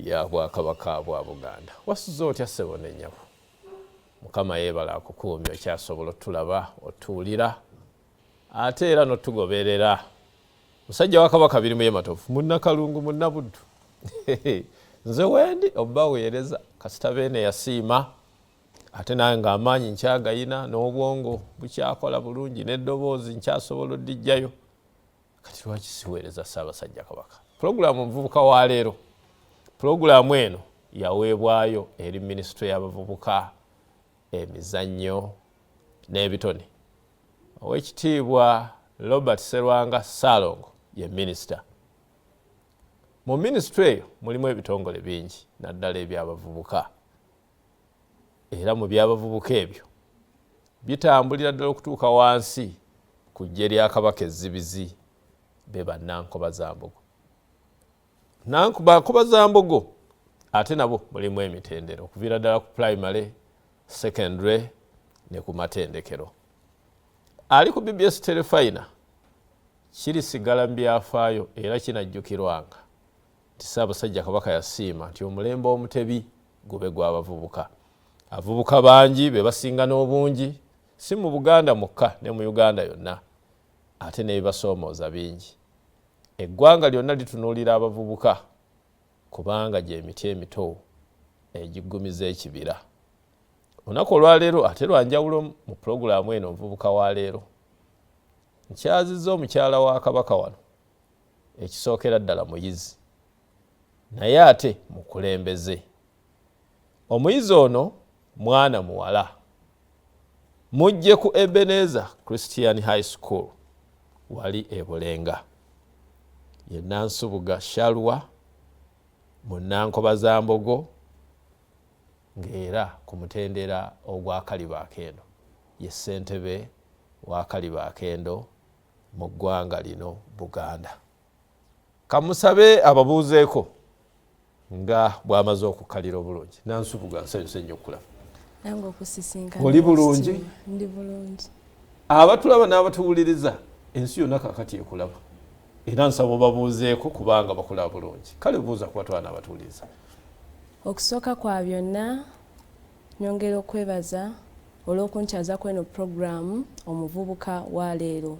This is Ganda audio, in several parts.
ya Bwakabaka bwa Buganda. Wasuze otya ssebo n'ennyabo? Mukama yeebala akukuumya okyasobola otulaba otuwulira ate era n'otugoberera. Musajja wa Kabaka birimu ye matofu munnakalungu munnabuddu. Nze wendi obbaweereza kasita beene yasiima ate nawe ng'amaanyi nkyagayina n'obwongo bukyakola bulungi n'eddoboozi nkyasobola oddiggyayo. Kati lwaki siweereza Ssaabasajja Kabaka? Pulogulaamu omuvubuka wa leero. Pulogulaamu eno yaweebwayo eri minisitule y'abavubuka, emizannyo n'ebitone. Oweekitiibwa Robert Sserwanga Ssaalongo ye minisita. Mu minisitule eyo mulimu ebitongole bingi naddala eby'abavubuka. Era mu by'abavubuka ebyo bitambulira ddala okutuuka wansi ku ggye lya Kabaka ezzibizi be bannankoba za mbogo. Bankoba za mbogo ate nabo mulimu emitendera okuviira ddala ku primary, secondary ne ku matendekero. Ali ku BBS Telefina kirisigala mu byafaayo era kinajjukirwanga nti Ssaabasajja Kabaka yasiima nti omulembe omutebi gube gw'abavubuka. Abavubuka bangi be basinga n'obungi si mu Buganda mukka ne mu Uganda yonna ate n'ebibasoomooza bingi. Eggwanga lyonna litunuulira abavubuka kubanga gy'emiti emito egiggumiza ekibira. Olunaku olwaleero ate lwa njawulo mu pulogulaamu eno omuvubuka wa leero. Nkyazizza omukyala wa Kabaka wano ekisookera ddala muyizi naye ate mukulembeze. Omuyizi ono mwana muwala. Mujje ku Ebenezer Christian High School wali e Bulenga. Ye Nansubuga Shalwa mu Nankoba za Mbogo ng'era ku mutendera ogwa Kalibaakendo. Ye ssentebe wa Kalibaakendo mu ggwanga lino Buganda. Kamusabe ababuuzeeko nga bw'amaze okukalira obulungi. Nansubuga nsanyuse nnyo okulaba. Nange okusisinkana. Oli bulungi? Ndi bulungi. Abatulaba n'abatuwuliriza ensi yonna kaakati ekulaba. Era nsaba obabuuzeeko kubanga bakulaba bulungi. Kale buuza ku batwala n'abatuwuliriza. Okusooka kwa byonna nyongera okwebaza olw'okunkyaza kweno puroguraamu omuvubuka wa leero.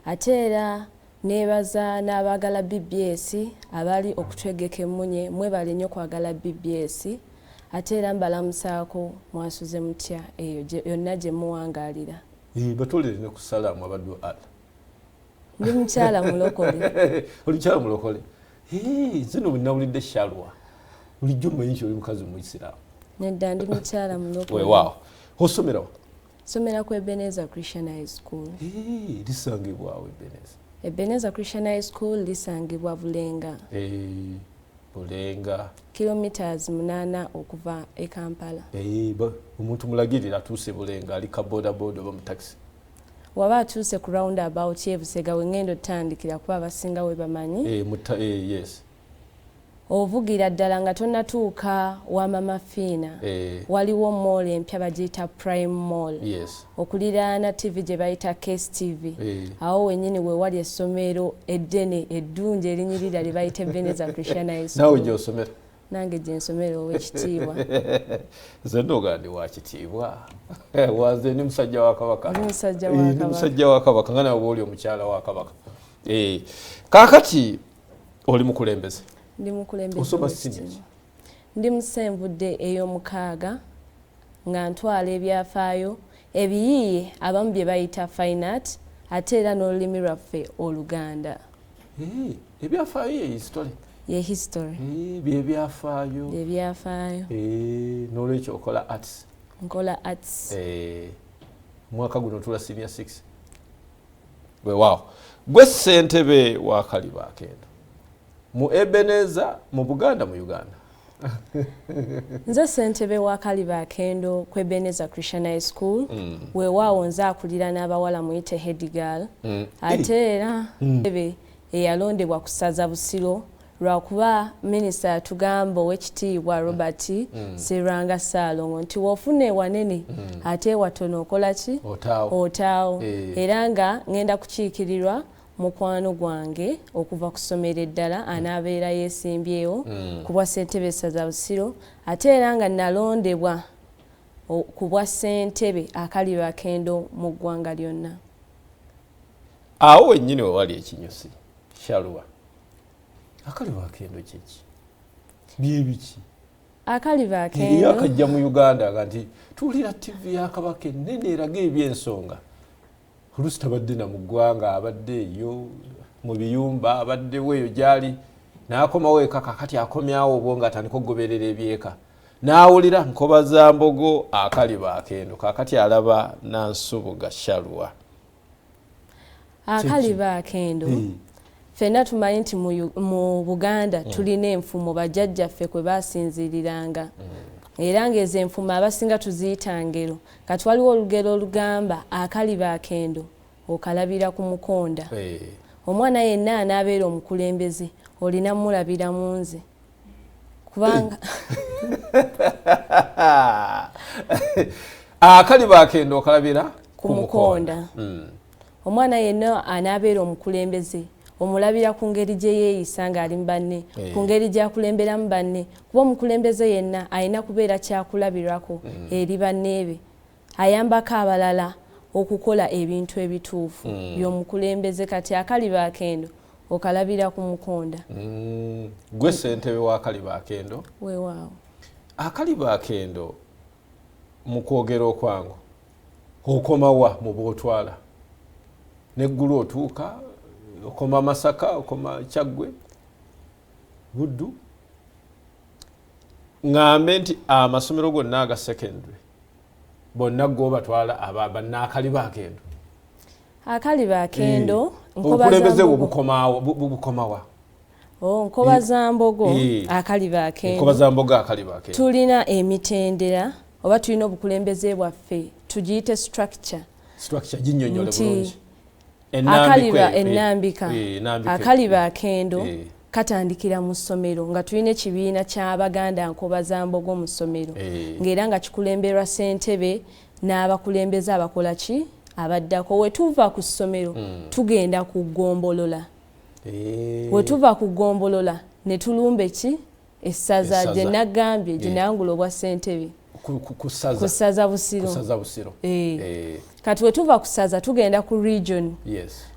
Ate era neebaza n'abaagala BBS abali okutwegeka emmunye mwebale nnyo kwagala BBS. Ate era mbalamusaako mwasuze mutya eyo yonna gye muwangaalira. Batolere ne ku salaamu abaddu ala. Ndi mukyala mulokole. Oli mukyala mulokole? Zino bwe nawulidde Shalwa. Bulijjo mmanyi nti oli mukazi Muisiraamu. Nedda ndi mukyala mulokole. Weewaawo. Osomera wa? Somera ku Ebenezer Christian High School. Lisangibwa wa Ebenezer? Ebenezer Christian High School lisangibwa Bulenga. Bulenga. Kilometers 8 okuva e Kampala. Omuntu mulagirira atuuse Bulenga ali ka boda boda oba mu taxi. Waba atuuse ku roundabout ye Busega wengendo tandikira kuba abasinga we bamanyi. Yes. Ovugira ddala nga tonnatuuka wa Mama Fiina. Waliwo mall empya bagiyita Prime Mall. Yes. Okuliraana TV gye bayita Case TV. Awo wennyini we wali essomero eddene eddungi erinyirira lye bayita Ebenezer Christian High School. Naawe gy'osomera? Nange gye nsomera ow'ekitiibwa. Nze ndoga ndi wa kitiibwa. Wanze ni musajja wa Kabaka. Musajja wa Kabaka. Musajja wa Kabaka nga nawe bw'oli omukyala wa Kabaka. Kaakati oli mukulembeze. Ndi mukulembeze. Osoma senior. Ndi musenvudde ey'omukaaga nga ntwala ebyafaayo ebiyiiye abamu bye bayita fine art ate era n'olulimi lwaffe Oluganda. Ebyafaayo ye history. Ye history. By'ebyafaayo. By'ebyafaayo. N'olwekyo okola arts. Nkola arts. Mwaka guno tula senior 6. Weewaawo. Gwe ssentebe wa Kalibaakendo. Mu Ebenezer mu Buganda mu Uganda. Nze ssentebe wa Kalibaakendo ku Ebenezer Christian High School. Weewaawo nze akulira n'abawala muyite head girl. Ate era eyalondebwa ku ssaza Busiro lwakuba minisita yatugamba ow'ekitiibwa Robert Sserwanga Ssaalongo nti wofune wanene ate watono okola ki? Otaawo. Era nga ngenda kukiikirirwa mukwano gwange okuva ku ssomero eddala anaabeera yeesimbyewo ku bwa ssentebe essaza Busiro ate era nga nalondebwa ku bwa ssentebe Akaliba Akendo mu ggwanga lyonna. Awo wennyini we wali ekinyusi Shalwa, Akaliba Akendo kiki? Bye biki? Akaliba Akendo yakajja mu Uganda nti tuwulira TV ya Kabaka ennene eraga ebyensonga. Oluusi tabadde na mu ggwanga, abadde eyo mu biyumba, abaddewo eyo gyali n'akomawo eka kakati akomyawo obwo ng'atandika okugoberera ebyeka. N'awulira Nkobazambogo Akaliba Akendo kakati alaba Nansubuga Shalwa. Akaliba Akendo ffenna tumanyi nti mu Buganda tulina enfumo bajjajjaffe kwe baasinziiriranga era ng'ezo enfumo abasinga tuziyita ngero. Kati waliwo olugero olugamba Akaliba Akendo okalabira ku mukonda. Omwana yenna anaabeera omukulembeze olina mulabira mu nze kubanga Akaliba Akendo okalabira ku mukonda. Omwana yenna anaabeera omukulembeze omulabira ku ngeri gye yeeyisa ng'ali mu banne, ku ngeri gy'akulemberamu banne, kuba omukulembeze yenna alina kubeera kyakulabirako eri banneebe, ayambako abalala okukola ebintu ebituufu by'omukulembeze. Kati Akaliba Akendo okalabira ku mukonda. Gwe ssentebe wa Akaliba Akendo? Weewaawo. Akaliba Akendo mu kwogera okwangu okomawa mu bwotwala neggulu otuuka okoma Masaka, okoma Kyaggwe, Buddu? Ngambe nti amasomero gonna aga secondary bonna go batwala abanna Akaliba Akendo. Akaliba Akendo obukulembeze bukomawa. Nkobazambogo Akaliba Akendo. Nkobazambogo Akaliba Akendo. Tulina emitendera oba tulina obukulembeze bwaffe tugiyite structure. Structure ginnyonnyole bulungi. Akaliba ennambika. Akaliba Akendo katandikira mu ssomero nga tulina ekibiina ky'Abaganda Nkobazambogo mu ssomero ng'era nga kikulemberwa ssentebe n'abakulembeze abakola ki abaddako. We tuva ku ssomero tugenda ku ggombolola. We tuva ku ggombolola ne tulumba ki essaza gye nagambye gye nangula obwa ssentebe ku ssaza Busiro. Kati we tuva ku ssaza tugenda ku region.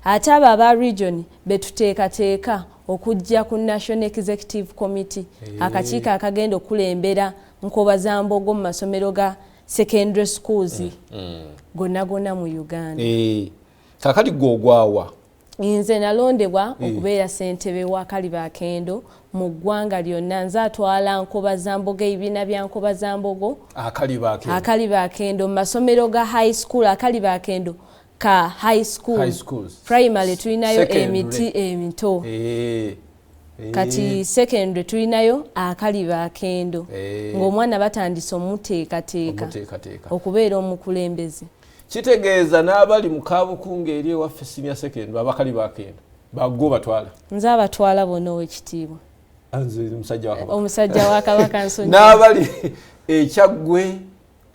Ate abo aba region betuteekateeka okujja ku National Executive Committee, akakiiko akagenda okulembera Nkobazambogo mu masomero ga secondary schools gonna gonna mu Uganda. Kakati gwogwawa? Nze nalondebwa okubeera ssentebe wa Akaliba Akendo mu ggwanga lyonna. Nze atwala Nkobazambogo, ebibiina bya Nkobazambogo Akaliba Akendo mu masomero ga high school. Akaliba Akendo ka high school, primary tulinayo emiti emito, kati secondary tulinayo Akaliba Akendo ng'omwana batandise omuteekateeka okubeera omukulembeze. Kitegeeza n'abali mu Kabukungu eri ewaffe senior secondary Akaliba Akendo baggo batwala? Nze abatwala bonna ow'ekitiibwa. Omusajja wa Kabaka Nsonyi. N'abali Kyaggwe,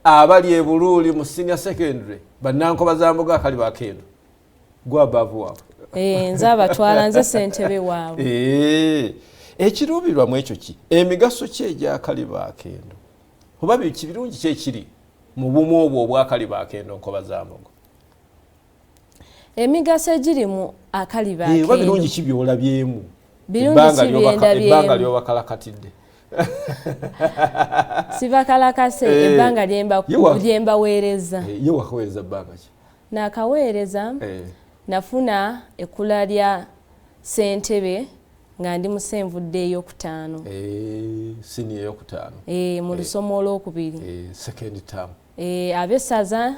abali e Buluuli mu senior secondary Nkobazambogo Akaliba Akendo gwa abavu waabwe. Nze abatwala, nze ssentebe waabwe. Ekiruubirwa mu ekyo ki? Emigaso ki egya Akaliba Akendo? Oba birungi ki ekiri mu bumu obwo obwa Akaliba Akendo Nkobazambogo? Emigaso egiri mu Akaliba Akendo. Oba birungi ki by'olabyemu? Birungi ki byendabyemu? Ebbanga ly'obakalakatidde. Sibakalakase, ebbanga lyembaweereza. Ye wakaweereza bbanga ki? Nakaweereza nafuna ekkula lya ssentebe nga ndi mu Ssenvudde ey'okutaano. Senior ey'okutaano. Mu lusoma olwokubiri. Second term. Ab'essaza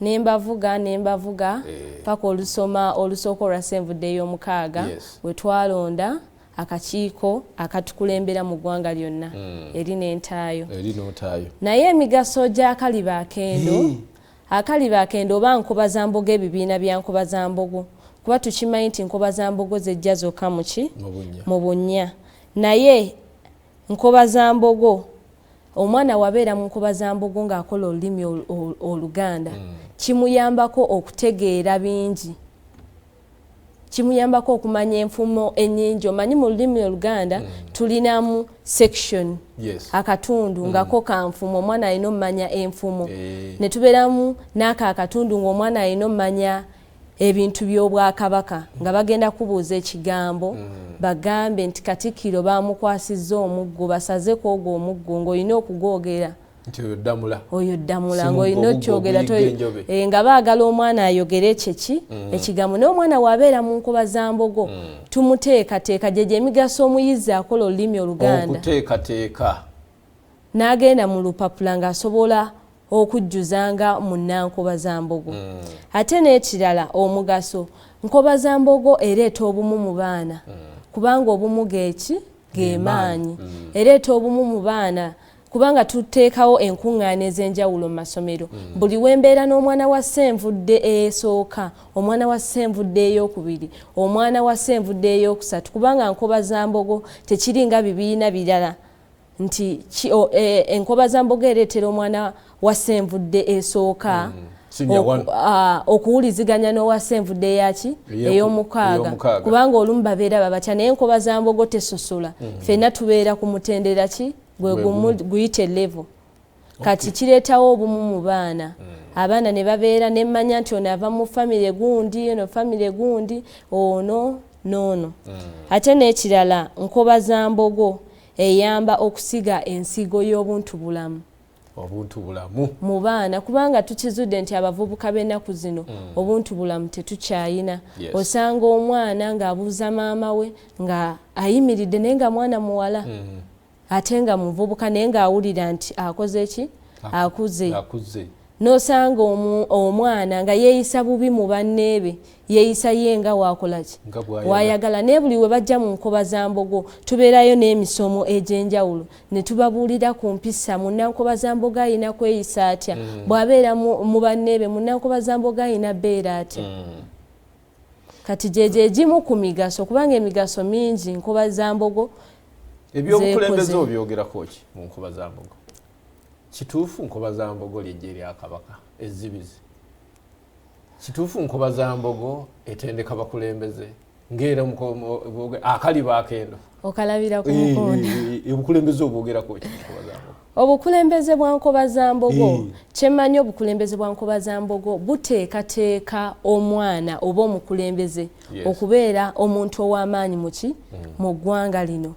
nembavuga paka olusooka olwa Ssenvudde ey'omukaaga we twalonda akakiiko akatukulembera mu ggwanga lyonna eri n'entaayo. Naye emigaso gya Akaliba Akendo, Akaliba Akendo oba Nkobazambogo, ebibiina bya Nkobazambogo, kuba tukimanyi nti Nkobazambogo zejja zokka mu bunnya. Naye Nkobazambogo, omwana wabeera mu Nkobazambogo ng'akola olulimi Oluganda kimuyambako okutegeera bingi kimuyambako okumanya enfumo ennyingi. Omanyi mu lulimi Oluganda tulinamu section akatundu ngako ka nfumo, omwana alina omumanya enfumo. Ne tubeeramu n'ako akatundu ng'omwana alina omumanya ebintu by'Obwakabaka nga bagenda kubuuza ekigambo bagambe nti Katikkiro bamukwasizza omuggo basazeko ogwo omuggo ng'olina okugwogera. Oyo ddamula ng'olina okyogera nga baagala omwana ayogere ekyo ekigambo. Naye omwana bw'abeera mu Nkobazambogo tumuteekateeka gyegyo emigaso omuyizi akola olulimi Oluganda. N'agenda mu lupapula ng'asobola okujjuzanga mu Nkobazambogo. Ate n'ekirala omugaso, Nkobazambogo ereeta obumu mu baana kubanga obumu ge maanyi. Ereeta obumu mu baana kubanga tuteekawo enkuŋŋaana ez'enjawulo mu masomero. Buli wembeera n'omwana wa Ssenvudde esooka, omwana wa Ssenvudde ey'okubiri, omwana wa Ssenvudde ey'okusatu, kubanga Nkobazambogo tekiri nga bibiina birala nti Enkobazambogo ereetera omwana wa Ssenvudde esooka okuwuliziganya n'owa Ssenvudde ey'omukaaga kubanga olumu babeera babatya. Naye Nkobazambogo tesosola, ffenna tubeera ku mutendera guyite level. Kati kireetawo obumu mu baana. Abaana ne babeera ne mmanya nti ono ava mu famire gundi, ono famire gundi, ono n'ono. Ate n'ekirala Nkobazambogo eyamba okusiga ensigo y'obuntubulamu mu baana kubanga tukizudde nti abavubuka b'ennaku zino obuntubulamu tetukyayina. Osanga omwana ng'abuuza maama we nga ayimiridde naye nga mwana muwala ate nga muvubuka naye ng'awulira nti akoze ki? Akuze. N'osanga omwana nga yeeyisa bubi mu banneebe, yeeyisa ye nga waakola ki? Waayagala. Naye buli we bajja mu Nkobazambogo tubeerayo n'emisomo egy'enjawulo ne tubabuulira ku mpisa Munnankobazambogo alina kweyisa atya, bw'abeera mu banneebe Munnankobazambogo alina beera atya. Kati gyegyo egimu ku migaso kubanga emigaso mingi Nkobazambogo. Ebyobukulembeze obyogerako ki mu Nkobazambogo? Kituufu Nkobazambogo ly'eggye lya Kabaka ezzibizi? Kituufu Nkobazambogo etendeka bakulembeze ng'era akaliba akendo? Okalabira ku mukono. Obukulembeze obwogerako ki Nkobazambogo? Obukulembeze bwa Nkobazambogo, kyemmanyi obukulembeze bwa Nkobazambogo buteekateeka omwana oba omukulembeze okubeera omuntu ow'amaanyi mu ggwanga lino.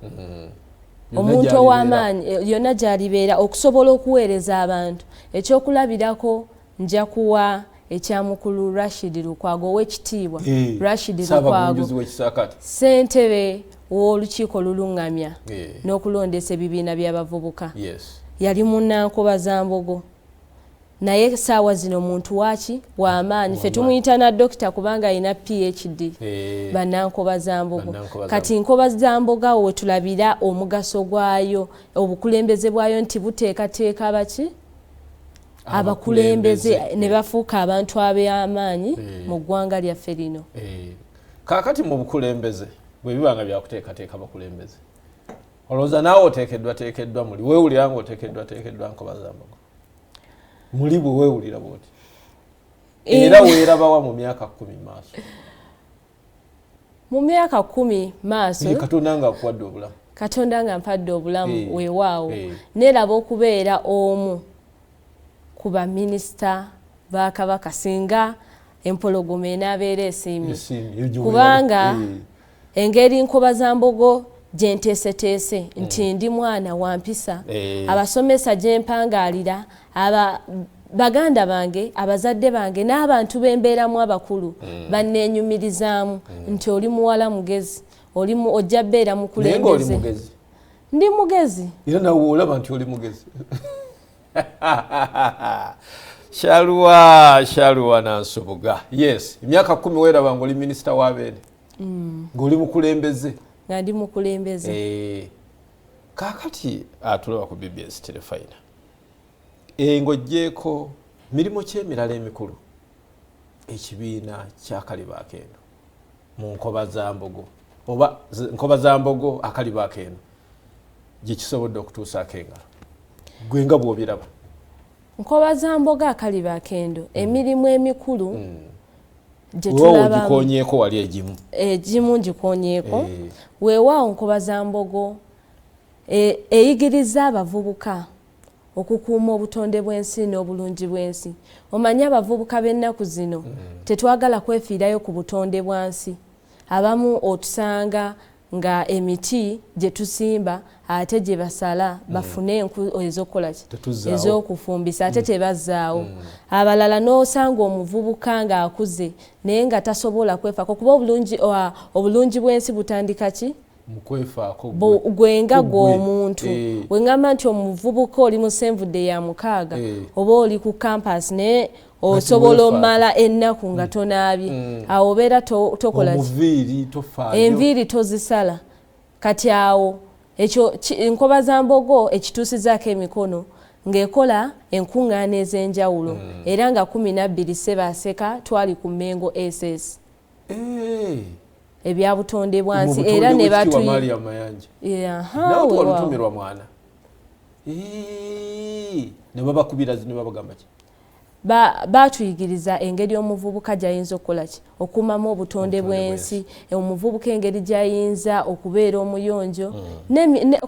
Omuntu ow'amaanyi yonna gy'alibeera okusobola okuweereza abantu. Ekyokulabirako nja kuwa ekya mukulu Rashid Lukwago ow'ekitiibwa Rashid Lukwago, ssentebe w'olukiiko olulungamya n'okulondesa ebibiina by'abavubuka. Yali Munnankobazambogo naye saawa zino muntu waki w'amaanyi. Ffe tumuyita na dokita kubanga alina PhD. Bannankobazambogo. Kati Nkobazambogo awo we tulabira omugaso gwayo, obukulembeze bwayo nti buteekateeka baki? Abakulembeze ne bafuuka abantu ab'amaanyi mu ggwanga lyaffe lino. Kaakati mu bukulembeze bwe bibanga byakuteekateeka bakulembeze, olowooza naawe oteekeddwa muli weewulira ng'oteekeddwa Nkobazambogo? Muli bwe weewulira bw'oti? Era weerabawa mu myaka 10 maaso? Mu myaka 10 maaso Katonda nga akuwadde obulamu. Katonda nga mpadde obulamu weewaawo. Neeraba okubeera omu ku baminisita ba Kabaka singa empologoma enaabeera esiimye. Kubanga engeri Nkobazambogo gye nteeseteese nti ndi mwana wa mpisa, abasomesa gye mpangaalira, baganda bange, abazadde bange n'abantu b'embeeramu abakulu banneenyumirizaamu nti oli muwala mugezi, ojja beera mukulembeze. Ndi mugezi. Era nawe olaba nti oli mugezi. Shaluwa Nansubuga. Yes, emyaka 10 weeraba ng'oli minisita w'abeene. Ng'oli mukulembeze. Nga ndi mukulembeze. Kaakati atulaba ku BBS Telefayina. Ng'oggyeko mirimu ki emirala emikulu ekibiina kya Kaliba Akendo mu Nkobazambogo oba Nkobazambogo akaliba akendo gye kisobodde okutuusaako engalo gwe nga bw'obiraba? Nkobazambogo akaliba akendo emirimu emikulu jetulaba gikonyeko wali ejimu ejimu gikonyeko weewaawo Nkobazambogo eyigiriza abavubuka okukuuma obutonde bw'ensi n'obulungi bw'ensi. Omanya abavubuka b'ennaku zino tetwagala kwefiirayo ku butonde bwansi. Abamu otusanga nga emiti gye tusimba ate gye basala bafune enku ez'okukolaki ez'okufumbisa ate tebazzaawo. Abalala n'osanga omuvubuka ng'akuze naye nga tasobola kwefaako kuba obulungi bw'ensi butandika ki? Gwenga gw'omuntu. Wengamba nti omuvubuka oli mu Ssenvudde ya 6 oba oli ku campus naye osobola omala ennaku nga tonaabye awo obeera tokola enviiri tozisala. Kati awo ekyo Nkobazambogo ekituusizaako emikono ng'ekola enkuŋŋaana ez'enjawulo era nga 12 Ssebaaseka twali ku Mmengo SS ebya butonde bwansi era ne batumirwa mwana ne babakubira zino babagamba ki? Batuyigiriza engeri omuvubuka gy'ayinza okukola ki okumamu obutonde bw'ensi, omuvubuka engeri gy'ayinza okubeera omuyonjo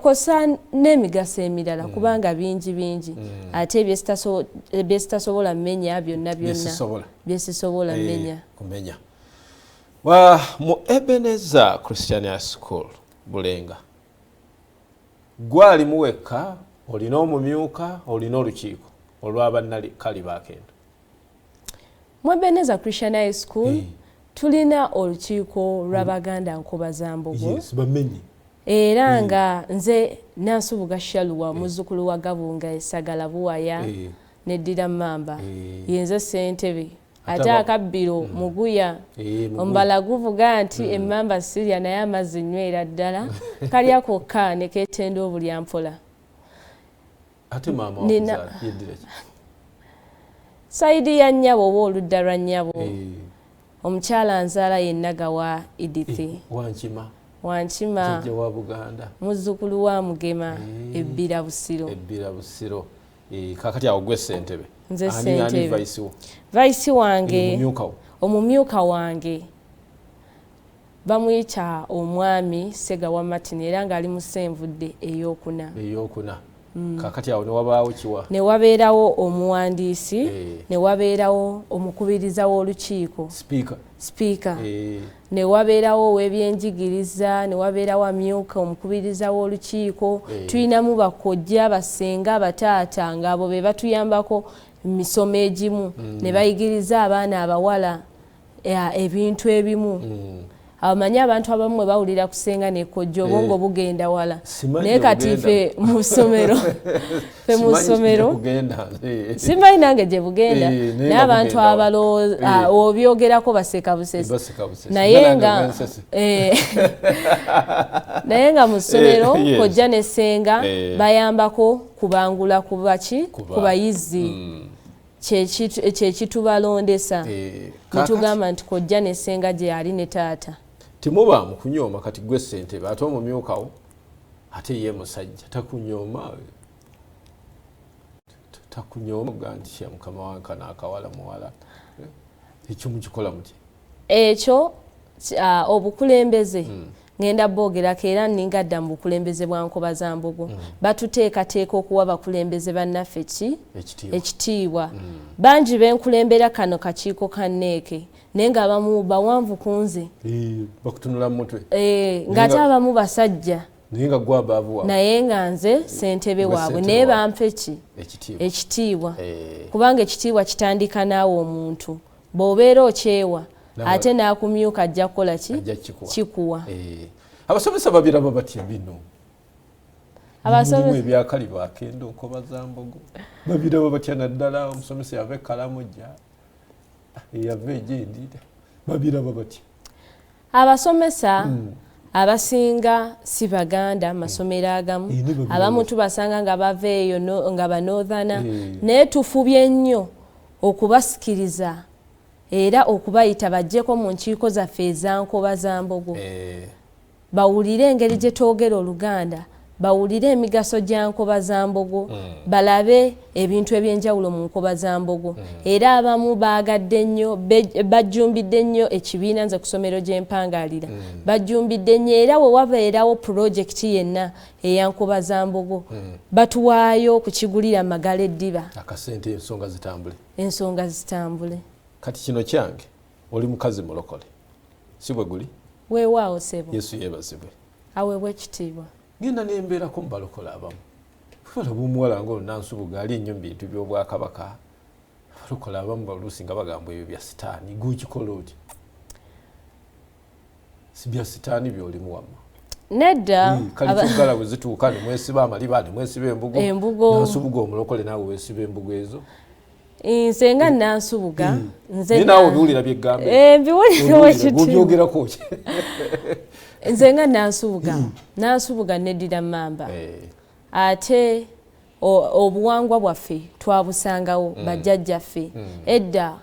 kosa n'emigaso emirala kubanga bingi ate byesitasobola mmenya byonna byesisobola mmenya. Mu Ebenezer Christian High School Bulenga gwali muwekka olina omumyuka olina olukiiko olw'abannakali ba Kendo? Mu Ebenezer Christian High School tulina olukiiko lw'Abaganda Nkobazambogo era nga nze Nansubuga Shaluwa muzzukulu wa Gabunga Esagala Buwaya n'Eddira Mamba yenze ssentebe ate Akabbiro Muguya omubala guvuga nti emmamba sirya naye amazzi nywera ddala kalya kokka ne keetenda obulya mpola. Ate maama wakuzaala yeddira ki? Saidi ya nnyabo oba oludda lwa nnyabo omukyala nzaala ye Nagawa Edith Wankima jjajja wa Buganda muzzukulu wa Mugema Ebbira Busiro. Kakati awo gwe ssentebe? Nze ssentebe. Vice wange omumyuka wange bamuyita omwami Ssegawa Martin era ng'ali mu Ssenvudde ey'okuna. Kakati awo ne wabaawo kiwa? Ne wabeerawo omuwandiisi ne wabeerawo omukubiriza w'olukiiko sipiika ne wabeerawo ow'ebyenjigiriza ne wabeerawo amyuka omukubiriza w'olukiiko tulinamu bakojja basenga bataata ng'abo be batuyambako misomo egimu ne bayigiriza abaana abawala ebintu ebimu. Abamanyi abantu abamu bwe bawulira kusenga ne kojja obwongo bugenda wala naye kati ffe mu ssomero simanyi nange gye bugenda naye abantu abalowooza obyogerako baseka busesi naye nga mu ssomero kojja ne ssenga bayambako kubangula ku bayizi kyekitubalondesa ne tugamba nti kojja ne ssenga gye yali ne taata. Timubaamu kunyooma kati gwe ssentebe ate omumyukawo ate ye musajja takunyooma ga nti ya mukama wange n'akawala muwala ekyo mukikola muti ekyo obukulembeze ngenda boogerako era ningadda mu bukulembeze bwa Nkobazambogo batuteekateeka okuwa abakulembeze bannaffe ekitiibwa. Bangi benkulembera kano kakiiko ka NEC naye ng'abamu bawanvu ku nze bakutunula mu mutwe ng'ate abamu basajja naye nga nze ssentebe waabwe naye bampe ekitiibwa kubanga ekitiibwa kitandika naawe omuntu bw'obeera okyewa ate n'akumyuka ajja kukola kikuwa. Abasomesa babiraba batya bino mulimu ebyakali ba Kendo Nkobazambogo babiraba batya naddala omusomesa yava ekkalamu jja yava egyendira babiraba batya? Abasomesa abasinga si Baganda amasomero agamu abamu tubasanga nga bava eyo nga banothana naye tufubye nnyo okubasikiriza era okubayita bajjeko mu nkiiko zaffe eza Nkobazambogo bawulire engeri gye twogera Oluganda bawulire emigaso gya nkoba za mbogo balabe ebintu ebyenjawulo mu nkoba za mbogo era abamu baagadde nnyo bajjumbidde nnyo ekibiina nze ku ssomero gy'empangalira bajjumbidde nnyo era we wabeerawo pulojekiti yenna eya nkoba za mbogo batuwaayo kukigulira Magala Eddiba akasente ensonga zitambule. Kati kino kyange oli mukazi mulokole si bwe guli weewaawo sebo Yesu yeebazibwe aweebwe ekitiibwa ngenda nembeerako mu balokole abamu fala bw'omuwala ng'olunansubuga ali nnyo mu bintu by'obwakabaka balokole abamu baluusi nga bagamba ebyo bya sitaani gwekikola oti si bya sitaani by'olimu wamma nedda kale kyogala bwe zituuka ne mwesiba amaliba ne mwesiba embugo nansubuga omulokole naawe weesiba embugo ezo nze nga nansubuga nze naawe biwulira byegambe mbiwulira wekitibyogerako ki nze nga nansubuga neddira mamba ate obuwangwa bwaffe twabusangawo bajjajjaffe edda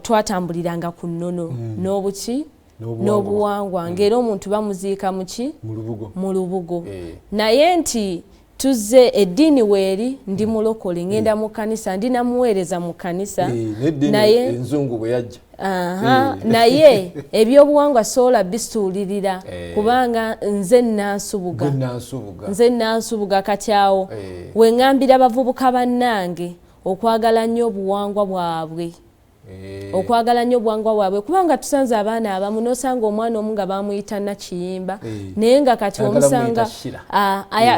twatambuliranga ku nnono n'obuki n'obuwangwa ng'era omuntu bamuziika muki mu lubugo naye nti tuzze eddiini weeri ndi mulokole ngenda mu kkanisa ndinamuweereza mu kkanisa naye enzungu bwe yajja naye ebyobuwangwa soola bisituulirira kubanga nze nansubuga kati awo we ŋŋambira abavubuka bannange okwagala nnyo obuwangwa bwabwe kubanga tusanze abaana abamu n'osanga omwana omu nga bamuyita Nakiyimba naye nga kati omusanga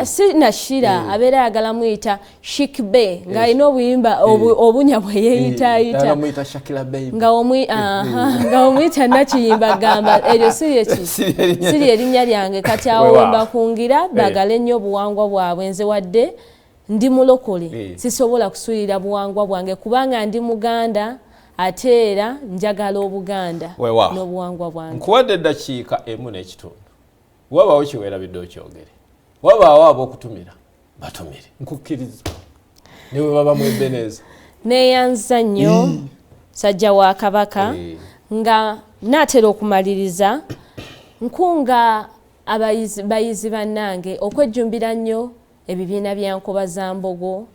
si Nashira abeera ayagala muyita Shikbe ng'alina obuyimba obunya bwe yeeyitaayita nga omuyita Nakiyimba gamba eryo siri erinnya lyange kati awo wembakungira bagale nnyo obuwangwa bwabwe nze wadde ndi mulokole sisobola kusuulira buwangwa bwange kubanga ndi Muganda ate era njagala Obuganda n'obuwangwa bwange. Nkuwadde eddakiika emu n'ekitundu wabaawo kiweerabidde okyogere wabaawo ab'okutumira batumire nkukkiriza ne bwe baba mu Ebeneza neeyanza nnyo sajja wa Kabaka nga naatera okumaliriza nkunga bayizi bannange okwejjumbira nnyo ebibiina bya nkoba za mbogo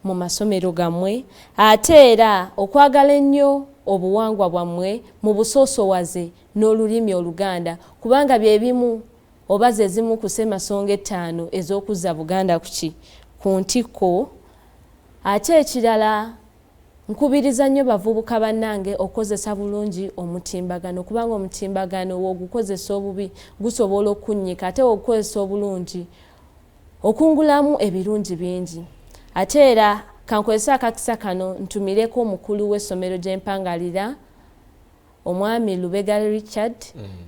mu masomero gammwe ate era okwagala ennyo obuwangwa bwammwe mu busoosowaze n'olulimi Oluganda kubanga bye bimu oba ze zimu ku ssemasonga 5 ez'okuzza Buganda ku ntikko. Ate ekirala nkubiriza nnyo bavubuka bannange okozesa bulungi omutimbagano kubanga omutimbagano wogukozesa obubi gusobola okunnyika ate wogukozesa obulungi okungulamu ebirungi bingi. Ate era kankozesa akakisa kano ntumireko omukulu w'essomero gy'empangalira omwami Lubega Richard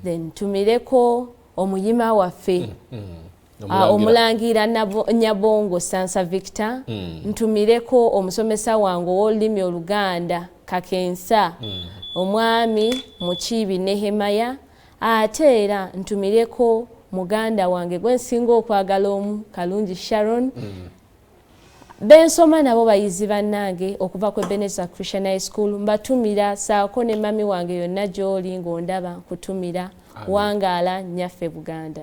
then ntumireko omuyima waffe omulangira Nyabongo Sansa Victor ntumireko omusomesa wange ow'olulimi Oluganda Kakensa omwami Mukiibi Nehemaya ate era ntumireko muganda wange gwe nsinga okwagala omu Kalungi Sharon bensoma nabo bayizi bannange okuva ku Ebenezer Christian High School mbatumira saako ne mami wange yonna gy'oli ng'ondaba kutumira wangaala nnyaffe Buganda.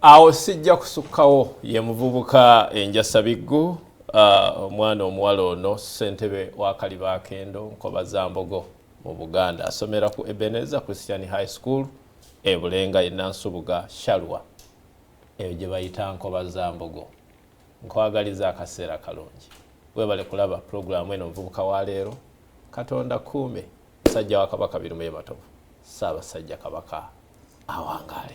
Awo sijja kusukkawo ye muvubuka Enjasabiggu omwana omuwala ono ssentebe wa Kalibakendo nkoba za mbogo mu Buganda asomera ku Ebenezer Christian High School Bulenga Nansubuga Shalwa eyo gye bayita nkoba za mbogo. Nkwagaliza akaseera kalungi webale kulaba programu eno muvubuka wa leero Katonda kuume musajja wa Kabaka Birumye Matovu Ssaabasajja Kabaka awangaale.